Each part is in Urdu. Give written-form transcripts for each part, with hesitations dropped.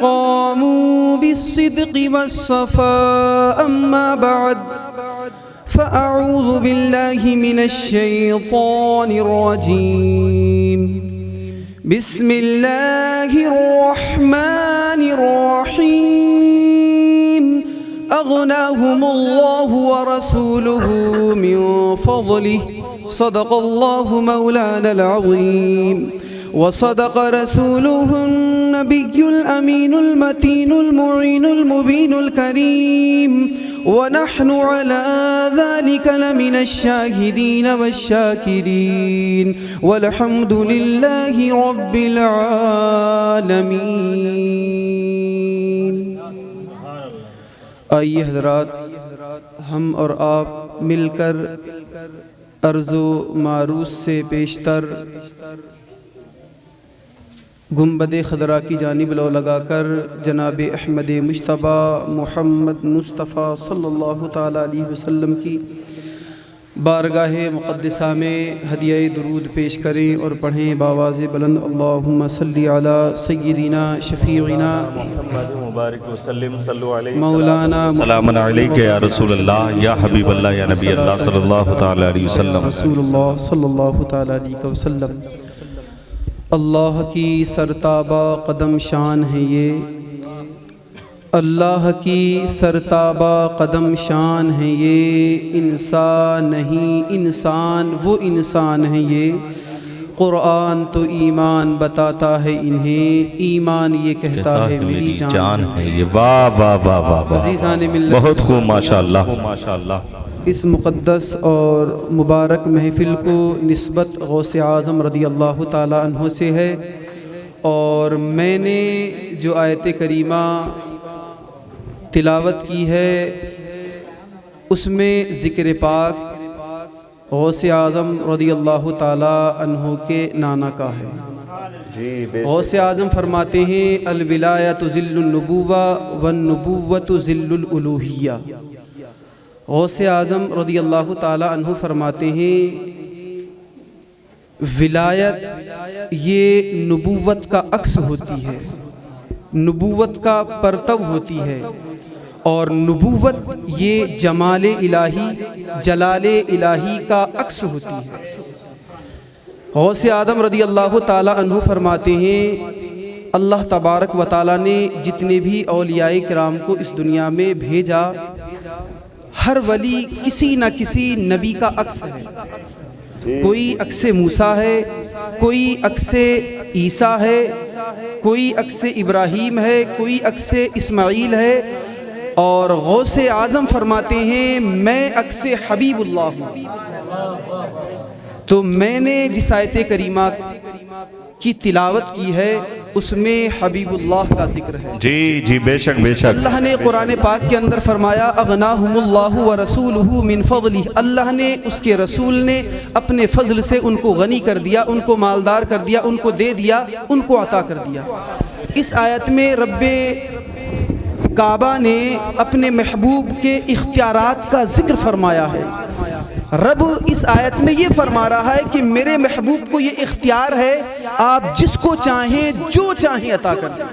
قاموا بالصدق والصفاء أما بعد فأعوذ بالله من الشيطان الرجيم بسم الله الرحمن الرحيم أغناهم الله ورسوله من فضله صدق الله مولانا العظيم وصدق رسوله النبي الأمين المتين المعين المبين الكريم ونحن على ذلك لمن الشاهدين والشاكرين والحمد لله رب العالمين۔ آئیے حضرات، ہم اور آپ مل کر عرض و معروض سے پیشتر گنبد خضرا کی جانب لو لگا کر جناب احمد مجتبیٰ محمد مصطفیٰ صلی اللہ تعالیٰ علیہ وسلم کی بارگاہ مقدسہ میں ہدیہ درود پیش کریں اور پڑھیں باواز بلند اللہم صلی علی سیدنا شفیعنا مبارک وسلم صلو علیہ مولانا سلام علیکہ یا رسول اللہ یا حبیب اللہ یا نبی اللہ صلی اللہ تعالیٰ علیہ وسلم۔ رسول اللہ صلی اللہ تعالیٰ علیہ وسلم۔ اللہ کی سرتابہ قدم شان ہے یہ، اللہ کی سرتابہ قدم شان ہے یہ، انسان نہیں انسان وہ انسان ہے یہ، قرآن تو ایمان بتاتا ہے انہیں، ایمان یہ کہتا ہے میری جان ہے یہ۔ واہ واہ واہ واہ، عزیزان ملت، بہت خوب، ماشاءاللہ۔ اس مقدس اور مبارک محفل کو نسبت غوث اعظم رضی اللہ تعالی عنہ سے ہے، اور میں نے جو آیت کریمہ تلاوت کی ہے اس میں ذکر پاک غوث اعظم رضی اللہ تعالی عنہ کے نانا کا ہے۔ غوث اعظم فرماتے ہیں الولایۃ ظل النبوہ والنبوۃ ظل الالوہیہ۔ غوث اعظم رضی اللہ تعالی عنہ فرماتے ہیں ولایت یہ نبوت کا عکس ہوتی ہے، نبوت کا پرتو ہوتی ہے، اور نبوت یہ جمال الہی جلال الہی کا عکس ہوتی ہے۔ غوث اعظم رضی اللہ تعالی عنہ فرماتے ہیں اللہ تبارک و تعالی نے جتنے بھی اولیاء کرام کو اس دنیا میں بھیجا، ہر ولی کسی نہ کسی نبی کا عکس ہے، کوئی عکس موسیٰ ہے، کوئی عکس عیسیٰ ہے، کوئی عکس ابراہیم ہے، کوئی عکس اسماعیل ہے، اور غوث اعظم فرماتے ہیں میں عکس حبیب اللہ ہوں، تو میں نے جس آیت کریمہ کی تلاوت کی ہے اس میں حبیب اللہ کا ذکر ہے۔ جی جی بے شک بے شک۔ اللہ نے قرآن پاک کے اندر فرمایا اغناہم اللہ ورسولہ من فضلہ، اللہ نے اس کے رسول نے اپنے فضل سے ان کو غنی کر دیا، ان کو مالدار کر دیا، ان کو دے دیا، ان کو عطا کر دیا۔ اس آیت میں رب کعبہ نے اپنے محبوب کے اختیارات کا ذکر فرمایا ہے۔ رب اس آیت میں یہ فرما رہا ہے کہ میرے محبوب کو یہ اختیار ہے، آپ جس کو چاہیں جو چاہیں عطا کر دیں۔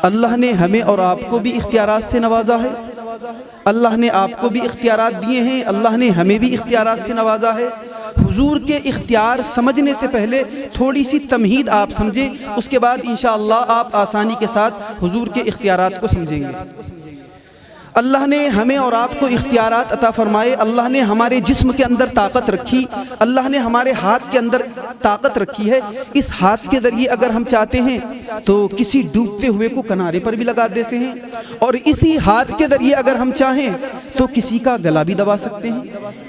اللہ نے ہمیں اور آپ کو بھی اختیارات سے نوازا ہے، اللہ نے آپ کو بھی اختیارات دیے ہیں، اللہ نے ہمیں بھی اختیارات سے نوازا ہے۔ حضور کے اختیار سمجھنے سے پہلے تھوڑی سی تمہید آپ سمجھیں، اس کے بعد انشاءاللہ آپ آسانی کے ساتھ حضور کے اختیارات کو سمجھیں گے۔ اللہ نے ہمیں اور آپ کو اختیارات عطا فرمائے، اللہ نے ہمارے جسم کے اندر طاقت رکھی، اللہ نے ہمارے ہاتھ کے اندر طاقت رکھی ہے۔ اس ہاتھ کے ذریعے اگر ہم چاہتے ہیں تو کسی ڈوبتے ہوئے کو کنارے پر بھی لگا دیتے ہیں، اور اسی ہاتھ کے ذریعے اگر ہم چاہیں تو کسی کا گلا بھی دبا سکتے ہیں۔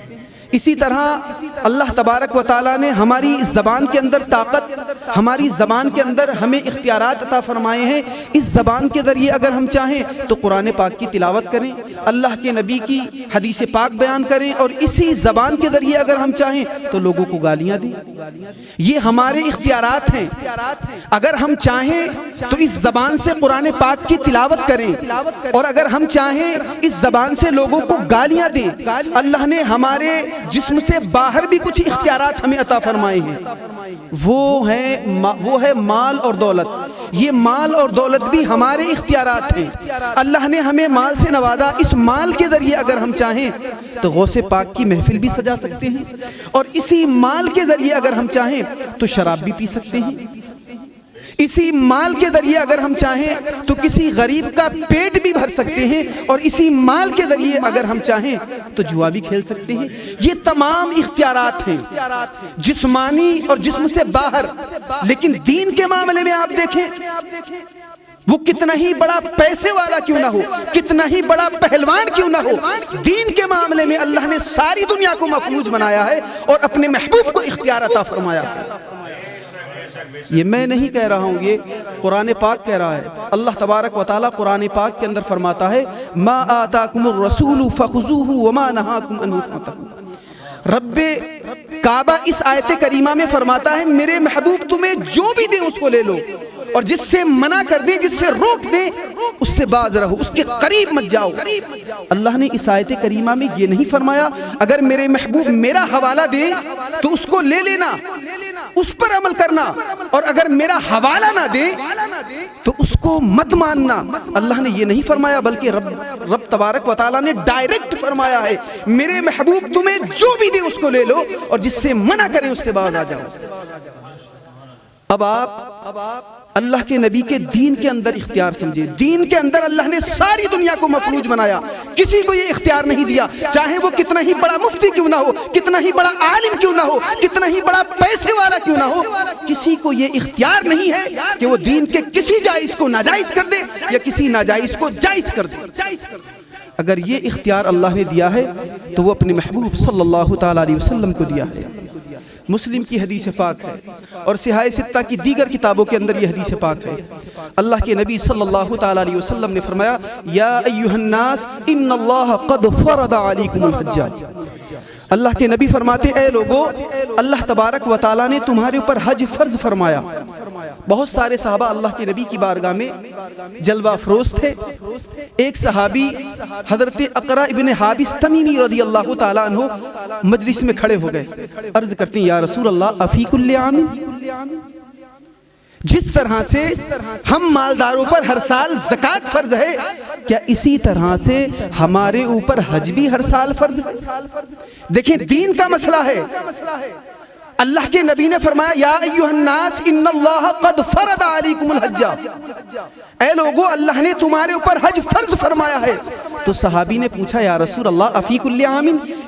اسی طرح اللہ تبارک و تعالیٰ نے ہماری زبان کے اندر طاقت، ہماری زبان کے اندر ہمیں اختیارات عطا فرمائے ہیں۔ اس زبان کے ذریعے اگر ہم چاہیں تو قرآن پاک کی تلاوت کریں، اللہ کے نبی کی حدیث پاک بیان کریں، اور اسی زبان کے ذریعے اگر ہم چاہیں تو لوگوں کو گالیاں دیں۔ یہ ہمارے اختیارات ہیں۔ اگر ہم چاہیں تو اس زبان سے قرآن پاک کی تلاوت کریں، اور اگر ہم چاہیں اس زبان سے لوگوں کو گالیاں دیں۔ اللہ نے ہمارے جسم سے باہر بھی کچھ اختیارات ہمیں عطا فرمائے ہیں، وہ ہے مال اور دولت۔ یہ مال اور دولت بھی ہمارے اختیارات ہیں۔ اللہ نے ہمیں مال سے نوازا، اس مال کے ذریعے اگر ہم چاہیں تو غوث پاک کی محفل بھی سجا سکتے ہیں، اور اسی مال کے ذریعے اگر ہم چاہیں تو شراب بھی پی سکتے ہیں۔ اسی مال کے ذریعے اگر ہم چاہیں تو کسی غریب کا پیٹ بھی بھر سکتے ہیں، اور اسی مال کے ذریعے اگر ہم چاہیں تو جوا بھی کھیل سکتے ہیں۔ یہ تمام اختیارات ہیں جسمانی اور جسم سے باہر۔ لیکن دین کے معاملے میں آپ دیکھیں، وہ کتنا ہی بڑا پیسے والا کیوں نہ ہو، کتنا ہی بڑا پہلوان کیوں نہ ہو، دین کے معاملے میں اللہ نے ساری دنیا کو مفلوج بنایا ہے اور اپنے محبوب کو اختیار عطا فرمایا ہے۔ یہ میں نہیں کہہ رہا ہوں، یہ قرآن پاک کہہ رہا ہے۔ اللہ تبارک و تعالیٰ قرآن پاک کے اندر فرماتا ہے ما آتاکم الرسول فخذوہ وما نہاکم عنہ فانتہوا۔ رب کعبہ اس آیت کریمہ میں فرماتا ہے میرے محبوب تمہیں جو بھی دیں اس کو لے لو، اور جس سے منع کر دیں، جس سے روک دیں، اس سے باز رہو، اس کے قریب مت جاؤ۔ اللہ نے اس آیت کریمہ میں یہ نہیں فرمایا اگر میرے محبوب میرا حوالہ دیں تو اس کو لے لینا، اس پر عمل کرنا، اور اگر میرا حوالہ نہ دے تو اس کو مت ماننا۔ اللہ نے یہ نہیں فرمایا، بلکہ رب تبارک و تعالیٰ نے ڈائریکٹ فرمایا ہے میرے محبوب تمہیں جو بھی دے اس کو لے لو، اور جس سے منع کریں اس سے باز آ جاؤ۔ اب آپ اللہ کے نبی کے دین کے اندر اختیار سمجھے۔ دین کے اندر اللہ نے ساری دنیا کو مفلوج بنایا، کسی کو یہ اختیار نہیں دیا، چاہے وہ کتنا ہی بڑا مفتی کیوں نہ ہو، کتنا ہی بڑا عالم کیوں نہ ہو، کتنا ہی بڑا پیسے والا کیوں نہ ہو، کسی کو یہ اختیار نہیں ہے کہ وہ دین کے کسی جائز کو ناجائز کر دے یا کسی ناجائز کو جائز کر دے۔ اگر یہ اختیار اللہ نے دیا ہے تو وہ اپنے محبوب صلی اللہ تعالیٰ علیہ وسلم کو دیا ہے۔ مسلم کی حدیث پاک ہے، اور صحاح ستہ کی دیگر کتابوں کے اندر یہ حدیث پاک ہے۔ اللہ کے نبی صلی اللہ تعالیٰ علیہ وسلم نے فرمایا یا ایھا الناس ان اللہ قد فرض علیکم الحج۔ اللہ کے نبی فرماتے اے لوگو، اللہ تبارک و تعالیٰ نے تمہارے اوپر حج فرض فرمایا۔ بہت سارے صحابہ اللہ کے نبی کی بارگاہ میں جلوہ افروز تھے۔ ایک صحابی حضرت اقرا ابن حابس تمیمی رضی اللہ تعالیٰ عنہ مجلس میں کھڑے ہو گئے، عرض کرتے ہیں یا رسول اللہ افی کل عام، جس طرح سے ہم مالداروں پر ہر سال زکوٰۃ فرض ہے، کیا اسی طرح سے ہمارے اوپر حج بھی ہر سال فرض ہے؟ دیکھیں دین کا مسئلہ ہے۔ اللہ کے نبی نے فرمایا یا ایھا الناس ان اللہ قد فرض علیکم الحج، اے لوگو اللہ نے تمہارے اوپر حج فرض فرمایا ہے۔ تو صحابی نے پوچھا یا رسول اللہ افی کل عام،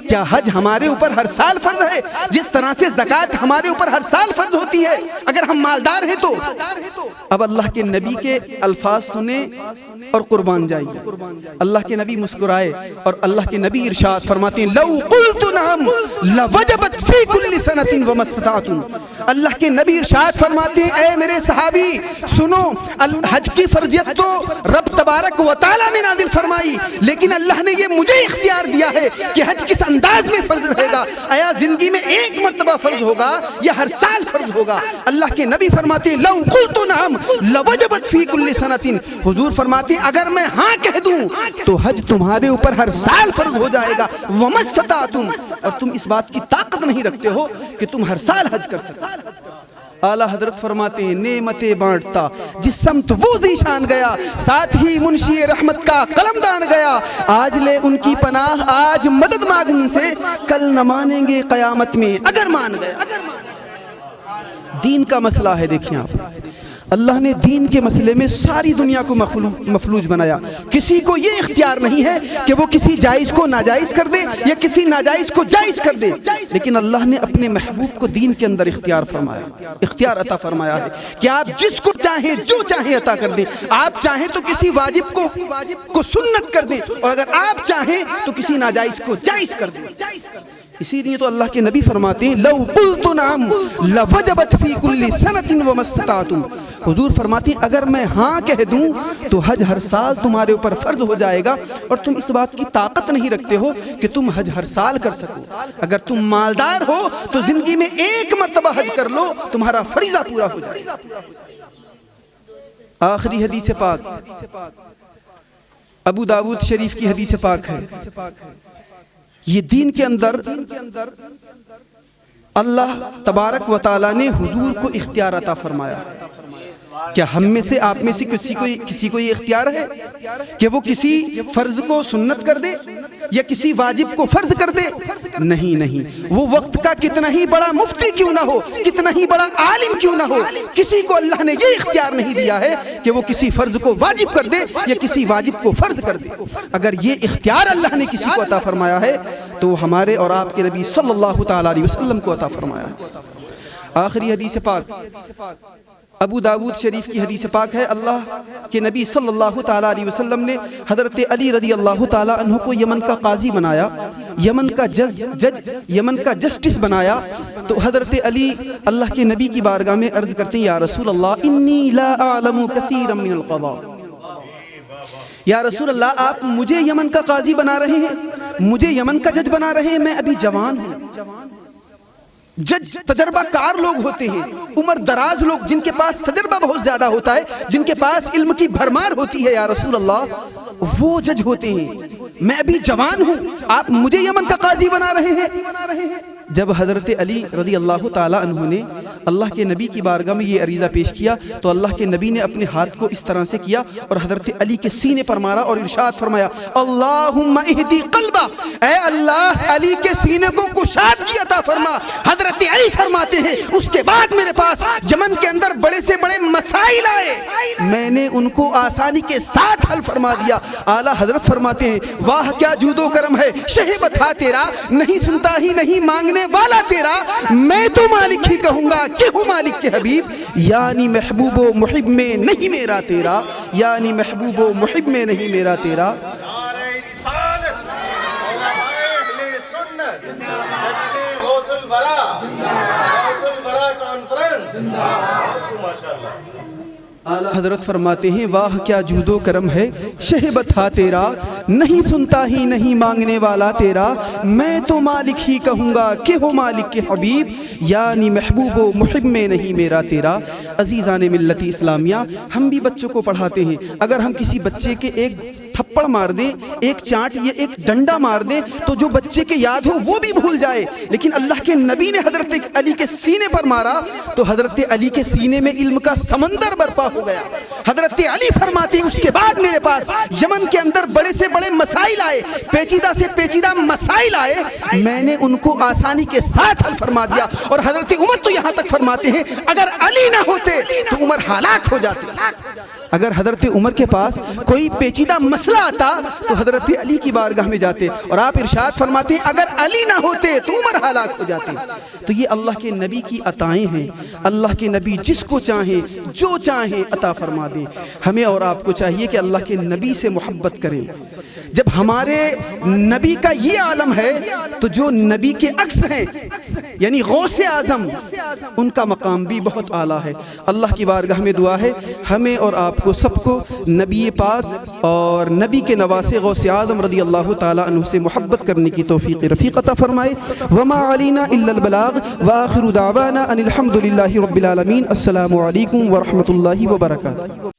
کیا حج ہمارے اوپر ہر سال فرض ہے جس طرح سے زکوٰۃ ہمارے اوپر ہر سال فرض ہوتی ہے اگر ہم مالدار ہیں تو؟ اب اللہ کے نبی کے الفاظ سنیں اور قربان جائیے۔ اللہ کے نبی مسکرائے اور اللہ کے نبی ارشاد فرماتے ہیں لو قلت نعم لوجبت فی کل سنۃ وما استطعتم۔ اللہ کے نبی ارشاد فرماتے ہیں اے میرے صحابی سنو، حج کی فرضیت تو رب تبارک و تعالیٰ نے نازل فرمائی، لیکن اللہ نے یہ مجھے اختیار دیا ہے کہ حج کس انداز میں فرض رہے گا، آیا زندگی میں ایک مرتبہ فرض ہوگا یا ہر سال فرض ہوگا؟ اللہ کے نبی فرماتے ہیں لو قلت نعم لوجبت فی کل سنۃ، حضور فرماتے ہیں اگر میں ہاں کہہ دوں تو حج تمہارے اوپر ہر سال فرض ہو جائے گا، وما استطعتم، اور تم اس بات کی طاقت نہیں رکھتے ہو کہ تم ہر سال حج کر سکو۔ اعلیٰ حضرت فرماتے ہیں نعمتیں بانٹتا جس سمت وہ ذیشان گیا، ساتھ ہی منشی رحمت کا قلم دان گیا، آج لے ان کی پناہ آج مدد مانگ ان سے، کل نہ مانیں گے قیامت میں اگر مان گیا۔ دین کا مسئلہ ہے، دیکھیں آپ، اللہ نے دین کے مسئلے میں ساری دنیا کو مفلوج بنایا، کسی کو یہ اختیار نہیں ہے کہ وہ کسی جائز کو ناجائز کر دے یا کسی ناجائز کو جائز کر دے، لیکن اللہ نے اپنے محبوب کو دین کے اندر اختیار عطا فرمایا ہے کہ آپ جس کو چاہیں جو چاہیں عطا کر دیں، آپ چاہیں تو کسی واجب کو سنت کر دیں اور اگر آپ چاہیں تو کسی ناجائز کو جائز کر دیں۔ اسی لیے تو اللہ کے نبی فرماتے ہیں لو قلت نعم لوجبت فی کل سنۃ وما استطعتم، حضور فرماتے ہیں اگر میں ہاں کہہ دوں تو حج ہر سال تمہارے اوپر فرض ہو جائے گا اور تم اس بات کی طاقت نہیں رکھتے ہو کہ تم حج ہر سال کر سکو۔ اگر تم مالدار ہو تو زندگی میں ایک مرتبہ حج کر لو، تمہارا فریضہ پورا ہو جائے گا۔ آخری حدیث پاک ابو داؤد شریف کی حدیث پاک ہے، یہ دین کے اندر اللہ تبارک و تعالیٰ نے حضور کو اختیار عطا فرمایا۔ کیا ہم میں سے آپ میں سے کسی کو یہ اختیار ہے کہ وہ کسی فرض کو سنت کر دے یا کسی واجب کو فرض کر دے؟ نہیں، وہ وقت کا کتنا ہی بڑا مفتی کیوں نہ ہو، کتنا ہی بڑا عالم کیوں نہ ہو، کسی کو اللہ نے یہ اختیار نہیں دیا ہے کہ وہ کسی فرض کو واجب کر دے یا کسی واجب کو فرض کر دے۔ اگر یہ اختیار اللہ نے کسی کو عطا فرمایا ہے تو ہمارے اور آپ کے نبی صلی اللہ تعالیٰ علیہ وسلم کو عطا فرمایا ہے۔ آخری حدیث پاک ابو داؤد شریف کی حدیث پاک ہے، اللہ کے نبی صلی اللہ تعالیٰ علیہ وسلم نے حضرت علی رضی اللہ تعالیٰ عنہ کو یمن کا قاضی بنایا، یمن کا یمن کا جسٹس بنایا، تو حضرت علی اللہ کے نبی کی بارگاہ میں عرض کرتے ہیں یا رسول اللہ انی لا اعلم کثیرا من القضاء، یا رسول اللہ آپ مجھے یمن کا قاضی بنا رہے ہیں، مجھے یمن کا جج بنا رہے ہیں، میں ابھی جوان ہوں۔ جج تجربہ کار لوگ ہوتے ہیں، عمر دراز لوگ جن کے پاس تجربہ بہت زیادہ ہوتا ہے، جن کے پاس علم کی بھرمار ہوتی ہے، یا رسول اللہ وہ جج ہوتے ہیں، میں ابھی جوان ہوں، آپ مجھے یمن کا قاضی بنا رہے ہیں۔ جب حضرت علی رضی اللہ تعالیٰ عنہ نے اللہ کے نبی کی بارگاہ میں یہ عریضہ پیش کیا تو اللہ کے نبی نے اپنے ہاتھ کو اس طرح سے کیا اور حضرت علی کے سینے پر مارا اور ارشاد فرمایا اللہم اہدی قلبہ، اے اللہ علی کے سینے کو کشادگی عطا فرما۔ حضرت علی فرماتے ہیں اس کے بعد میرے پاس یمن کے اندر بڑے سے بڑے مسائل آئے، میں نے ان کو آسانی کے ساتھ حل فرما دیا۔ اعلیٰ حضرت فرماتے ہیں واہ کیا جود و کرم ہے، شہبت تھا تیرا، نہیں سنتا ہی نہیں مانگنے والا تیرا، میں تو مالک ہی کہوں گا کہ ہوں مالک کے حبیب، یعنی محبوب و محب میں نہیں میرا تیرا، یعنی محبوب و محب میں نہیں میرا تیرا۔ حضرت فرماتے ہیں واہ کیا جود و کرم ہے، شہبت تھا تیرا، نہیں سنتا ہی نہیں مانگنے والا تیرا، میں تو مالک ہی کہوں گا کہ ہو مالک کے حبیب، یعنی محبوب و محب میں نہیں میرا تیرا۔ عزیزان ملت اسلامیہ، ہم بھی بچوں کو پڑھاتے ہیں، اگر ہم کسی بچے کے ایک تھپڑ مار دیں، ایک چانٹ یا ایک ڈنڈا مار دیں تو جو بچے کے یاد ہو وہ بھی بھول جائے، لیکن اللہ کے نبی نے حضرت علی کے سینے پر مارا تو حضرت علی کے سینے میں علم کا سمندر برپا ہو گیا۔ حضرت علی فرماتے ہیں اس کے بعد میرے پاس یمن کے اندر بڑے سے بڑے مسائل آئے، پیچیدہ سے پیچیدہ مسائل آئے، میں نے ان کو آسانی کے ساتھ حل فرما دیا۔ اور حضرت عمر تو یہاں تک فرماتے ہیں اگر علی نہ ہوتے تو عمر ہلاک ہو جاتے۔ اگر حضرت عمر کے پاس کوئی پیچیدہ مسئلہ آتا تو حضرت حضرت علی کی بارگاہ میں جاتے اور آپ ارشاد فرماتے ہیں اگر علی نہ ہوتے تو عمر ہلاک ہو جاتے۔ تو یہ اللہ کے نبی کی عطائیں ہیں، اللہ کے نبی جس کو چاہیں جو چاہیں عطا فرما دیں۔ ہمیں اور آپ کو چاہیے کہ اللہ کے نبی سے محبت کریں۔ جب ہمارے نبی کا یہ عالم ہے تو جو نبی کے عکس ہیں یعنی غوث اعظم، ان کا مقام بھی بہت اعلیٰ ہے۔ اللہ کی بارگاہ میں دعا ہے ہمیں اور آپ کو سب کو نبی پاک اور نبی کے نواسے غوث اعظم رضی اللہ تعالیٰ عنہ سے محبت کرنے کی توفیق رفیق عطا فرمائے۔ وما علینا الا البلاغ وآخر دعوانا ان الحمد للہ رب العالمین۔ السلام علیکم ورحمۃ اللہ وبرکاتہ۔